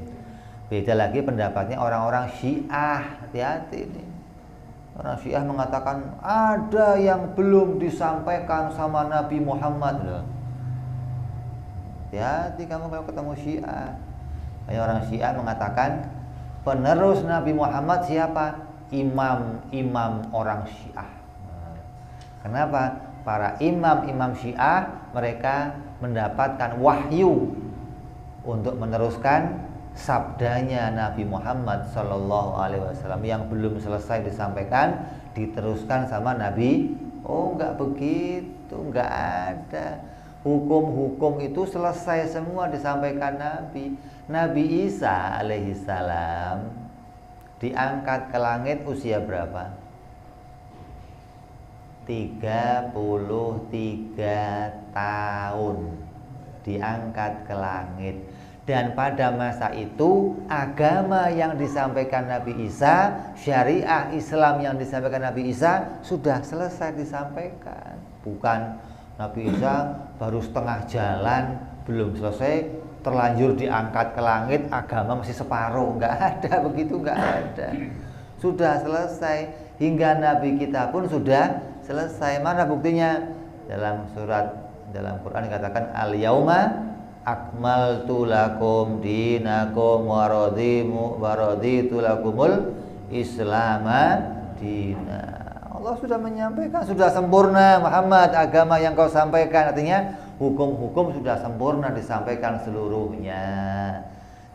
Beda lagi pendapatnya orang-orang Syiah. Hati-hati ini. Orang Syiah mengatakan ada yang belum disampaikan sama Nabi Muhammad. Hati-hati kamu kalau ketemu Syiah. Banyak orang Syiah mengatakan penerus Nabi Muhammad siapa? Imam-imam orang Syiah. Kenapa? Para imam-imam Syiah mereka mendapatkan wahyu untuk meneruskan sabdanya Nabi Muhammad Sallallahu Alaihi Wasallam yang belum selesai disampaikan, diteruskan sama Nabi. Oh, enggak begitu, enggak ada. Hukum-hukum itu selesai semua disampaikan Nabi. Nabi Isa alaihissalam diangkat ke langit usia berapa? 33 tahun diangkat ke langit. Dan pada masa itu agama yang disampaikan Nabi Isa, syariah Islam yang disampaikan Nabi Isa sudah selesai disampaikan. Bukan Nabi Isa baru setengah jalan, belum selesai, terlanjur diangkat ke langit, agama masih separuh. Enggak ada begitu, enggak ada. Sudah selesai, hingga Nabi kita pun sudah selesai. Mana buktinya? Dalam Quran dikatakan al-yauma akmaltu lakum dinakum wa raditu lakumul islama dina. Allah sudah menyampaikan, sudah sempurna Muhammad agama yang kau sampaikan. Artinya hukum-hukum sudah sempurna disampaikan seluruhnya.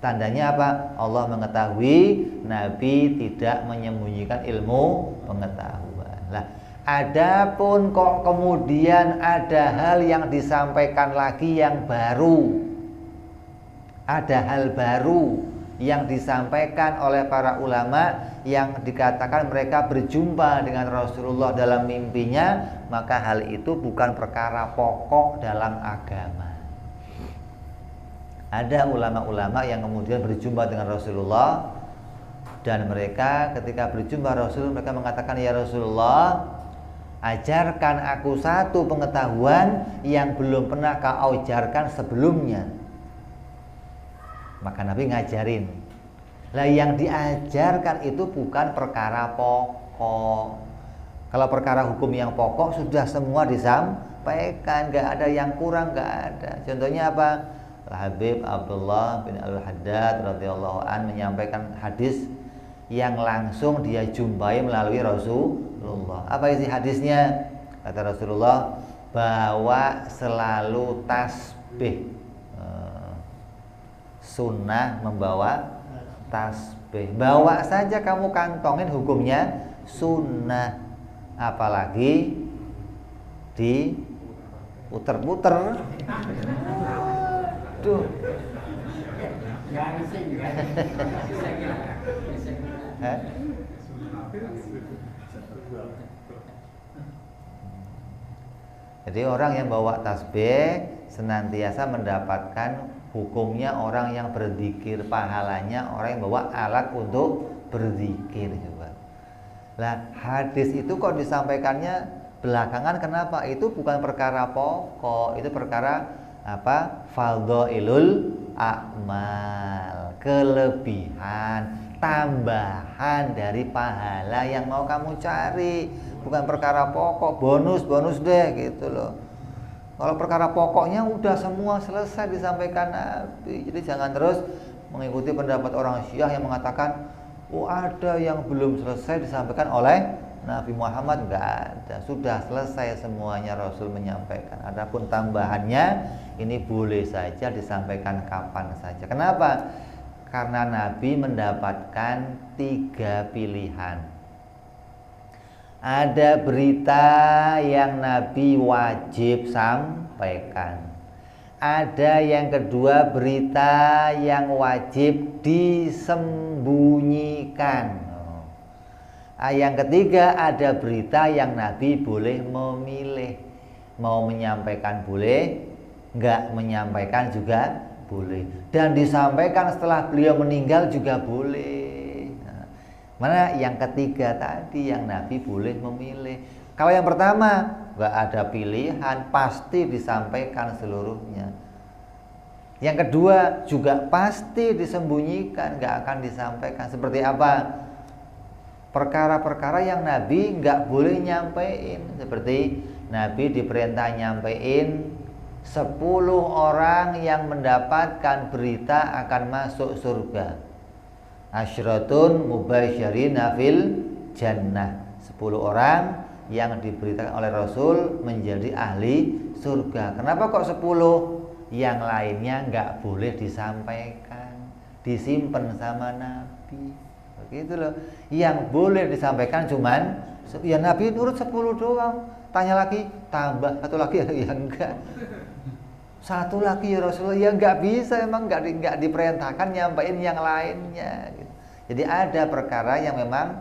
Tandanya apa? Allah mengetahui Nabi tidak menyembunyikan ilmu pengetahuan. Lah, adapun kok kemudian ada hal yang disampaikan lagi yang baru. Ada hal baru yang disampaikan oleh para ulama yang dikatakan mereka berjumpa dengan Rasulullah dalam mimpinya, maka hal itu bukan perkara pokok dalam agama. Ada ulama-ulama yang kemudian berjumpa dengan Rasulullah, dan mereka ketika berjumpa Rasul, mereka mengatakan, ya Rasulullah, ajarkan aku satu pengetahuan yang belum pernah kau ajarkan sebelumnya. Maka Nabi ngajarin. Lah yang diajarkan itu bukan perkara pokok. Kalau perkara hukum yang pokok sudah semua disampaikan, nggak ada yang kurang, nggak ada. Contohnya apa? Habib Abdullah bin Al-Haddad radhiyallahu an menyampaikan hadis yang langsung dia jumpai melalui Rasulullah. Apa isi hadisnya? Kata Rasulullah, bawa selalu tasbih. Sunnah membawa tasbih. Bawa saja kamu kantongin, hukumnya sunnah. Apalagi diputer-puter. Tuh. Jadi orang yang bawa tasbih senantiasa mendapatkan hukumnya orang yang berzikir, pahalanya orang yang bawa alat untuk berzikir juga. Nah, hadis itu kok disampaikannya belakangan, kenapa? Itu bukan perkara pokok, itu perkara apa? Fadhailul a'mal, kelebihan, tambahan dari pahala yang mau kamu cari, bukan perkara pokok, bonus deh gitu loh. Kalau perkara pokoknya udah semua selesai disampaikan Nabi. Jadi jangan terus mengikuti pendapat orang Syiah yang mengatakan, oh ada yang belum selesai disampaikan oleh Nabi Muhammad. Enggak ada, sudah selesai semuanya Rasul menyampaikan. Adapun tambahannya ini boleh saja disampaikan kapan saja. Kenapa? Karena Nabi mendapatkan 3 pilihan. Ada berita yang Nabi wajib sampaikan. Ada yang kedua, berita yang wajib disembunyikan. Yang ketiga, ada berita yang Nabi boleh memilih. Mau menyampaikan boleh, enggak menyampaikan juga boleh. Dan disampaikan setelah beliau meninggal juga boleh. Mana yang ketiga tadi yang Nabi boleh memilih. Kalau yang pertama nggak ada pilihan, pasti disampaikan seluruhnya. Yang kedua juga pasti disembunyikan, nggak akan disampaikan. Seperti apa? Perkara-perkara yang Nabi nggak boleh nyampein. Seperti Nabi diperintah nyampein 10 orang yang mendapatkan berita akan masuk surga. Asyratun mubasyirina fil jannah, 10 orang yang diberitakan oleh Rasul menjadi ahli surga. Kenapa kok 10? Yang lainnya nggak boleh disampaikan, disimpan sama Nabi. Begitu loh. Yang boleh disampaikan cuman ya Nabi nurut 10 doang. Tanya lagi, tambah 1 lagi ya enggak. 1 lagi ya Rasulullah, ya nggak bisa, emang nggak diperintahkan nyampein yang lainnya gitu. Jadi ada perkara yang memang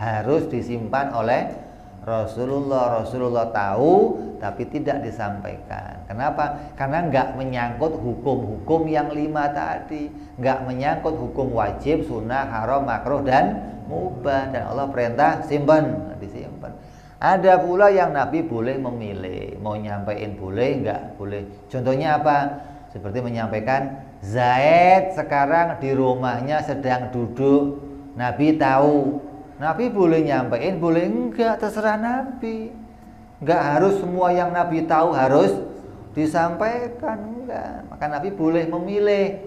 harus disimpan oleh Rasulullah. Rasulullah tahu tapi tidak disampaikan. Kenapa? Karena nggak menyangkut hukum-hukum yang 5 tadi, nggak menyangkut hukum wajib, sunnah, haram, makruh dan mubah. Dan Allah perintah simpan, disimpan. Ada pula yang Nabi boleh memilih, mau nyampein boleh, nggak boleh. Contohnya apa? Seperti menyampaikan Zaid sekarang di rumahnya sedang duduk. Nabi tahu. Nabi boleh nyampein, boleh enggak, terserah Nabi. Enggak harus semua yang Nabi tahu harus disampaikan, enggak. Maka Nabi boleh memilih.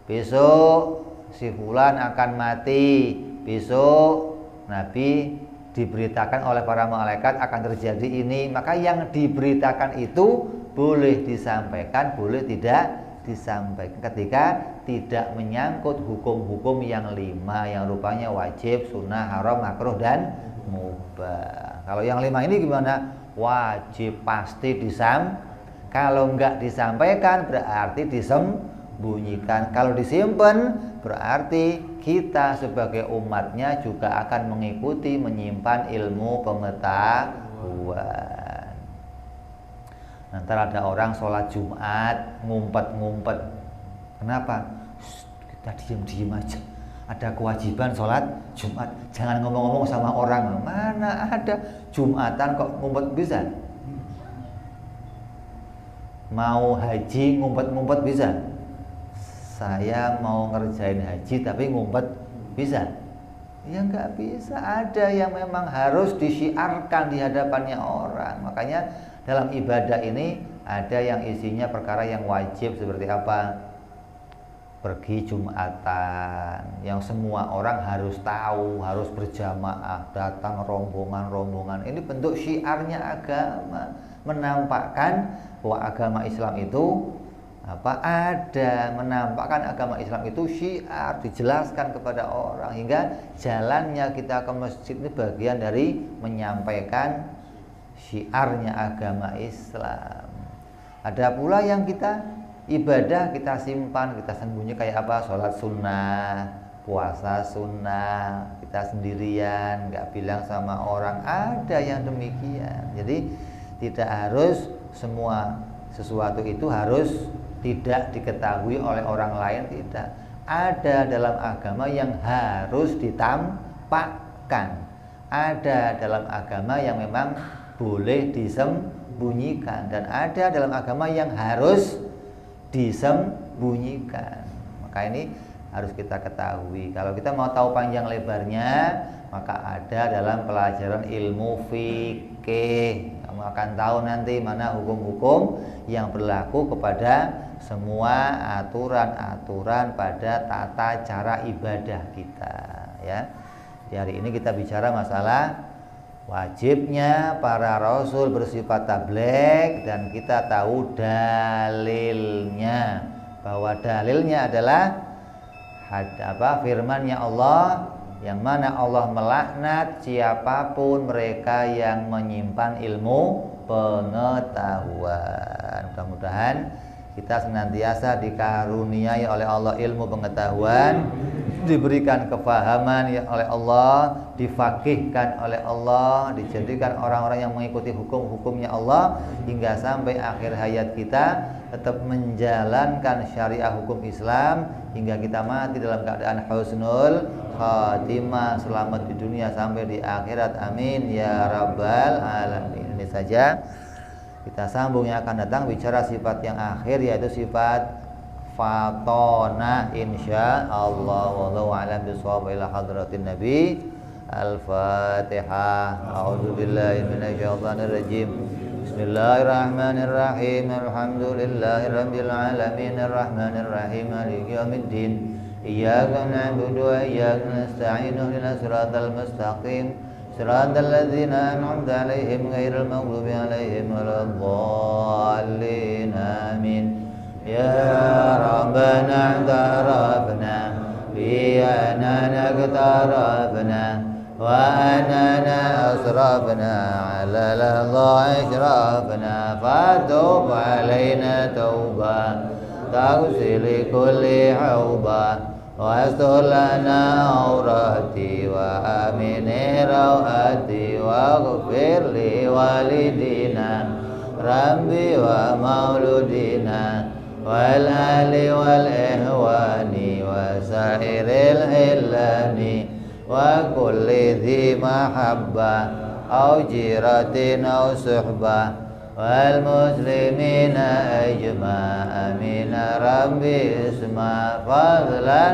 Besok si fulan akan mati. Besok Nabi diberitakan oleh para malaikat akan terjadi ini, maka yang diberitakan itu boleh disampaikan, boleh tidak disampaikan ketika tidak menyangkut hukum-hukum yang 5 yang rupanya wajib, sunnah, haram, makruh dan mubah. Kalau yang 5 ini gimana? Wajib pasti kalau enggak disampaikan berarti disembunyikan. Kalau disimpan berarti kita sebagai umatnya juga akan mengikuti, menyimpan ilmu pengetahuan. Nanti ada orang sholat Jumat ngumpet-ngumpet. Kenapa? Kita diem-diem aja. Ada kewajiban sholat Jumat, jangan ngomong-ngomong sama orang. Mana ada Jumatan kok ngumpet bisa? Mau haji ngumpet-ngumpet bisa? Saya mau ngerjain haji tapi ngumpet bisa? Ya nggak bisa, ada yang memang harus disiarkan di hadapannya orang. Makanya dalam ibadah ini ada yang isinya perkara yang wajib seperti apa? Pergi Jumatan, yang semua orang harus tahu, harus berjamaah, datang rombongan-rombongan. Ini bentuk syiarnya agama, menampakkan bahwa agama Islam itu ada, menampakkan agama Islam itu syiar, dijelaskan kepada orang, hingga jalannya kita ke masjid ini bagian dari menyampaikan syiarnya agama Islam. Ada pula yang kita ibadah kita simpan, kita sembunyi, kayak apa? Sholat sunnah, puasa sunnah, kita sendirian, nggak bilang sama orang. Ada yang demikian. Jadi tidak harus semua sesuatu itu harus tidak diketahui oleh orang lain, tidak. Ada dalam agama yang harus ditampakkan, ada dalam agama yang memang boleh disembunyikan, dan ada dalam agama yang harus disembunyikan. Maka ini harus kita ketahui. Kalau kita mau tahu panjang lebarnya, maka ada dalam pelajaran ilmu fikih. Kamu akan tahu nanti mana hukum-hukum yang berlaku kepada semua aturan-aturan pada tata cara ibadah kita, ya. Di hari ini kita bicara masalah wajibnya para rasul bersifat tabligh, dan kita tahu dalilnya, bahwa dalilnya adalah firman-Nya Allah, yang mana Allah melaknat siapapun mereka yang menyimpan ilmu pengetahuan. Mudah-mudahan kita senantiasa dikaruniai oleh Allah ilmu pengetahuan, diberikan kefahaman ya oleh Allah, difaqihkan oleh Allah, dijadikan orang-orang yang mengikuti hukum-hukumnya Allah, hingga sampai akhir hayat kita tetap menjalankan syariah hukum Islam, hingga kita mati dalam keadaan husnul khatimah, selamat di dunia sampai di akhirat. Amin ya rabbal alamin. Ini saja. Kita sambung yang akan datang bicara sifat yang akhir, yaitu sifat fatona, insya Allah. Wallahu a'lam bishawab. Ila hadratin Nabi. Al-Fatihah. A'udzubillahi minasyaitonir rajim. Bismillahirrahmanirrahim. Alhamdulillahirabbil alamin arrahmanir rahim maliki yaumiddin. Iyyaka na'budu wa iyyaka nasta'in. Ihdinas siratal mustaqim. صراط الذين أنعمت عليهم غير المغضوب عليهم ولا الضالين آمين يا ربنا اعترفنا بأننا اقترفنا وأننا أسرفنا على الله إشرافنا فتوب علينا توبة تغسل كل حوبة واستر لنا عوراتي وآمن روآتي واغفر لوالدينا ربي ومولودينا والآل والإخوان وسائر الهلان وكل ذي محبة أو جيرة أو صحبة والمسلمين أجمع آمين ربي اسمع فضلا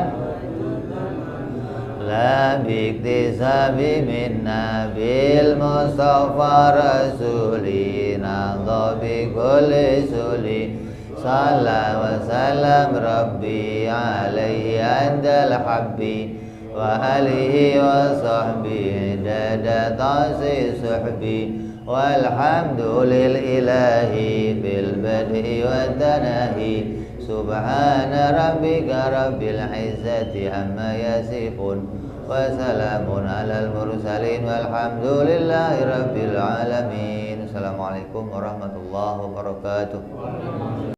لا باكتساب منا بالمصطفى رسولي نضى بكل سولي صلى وسلم ربي عليه عند الحب وآله وصحبه عدد طاس صحبي والحمد لله بالبدء والتناهي سبحان ربك رب العزة عما يصفون وسلام على المرسلين والحمد لله رب العالمين. Assalamualaikum warahmatullahi wabarakatuh.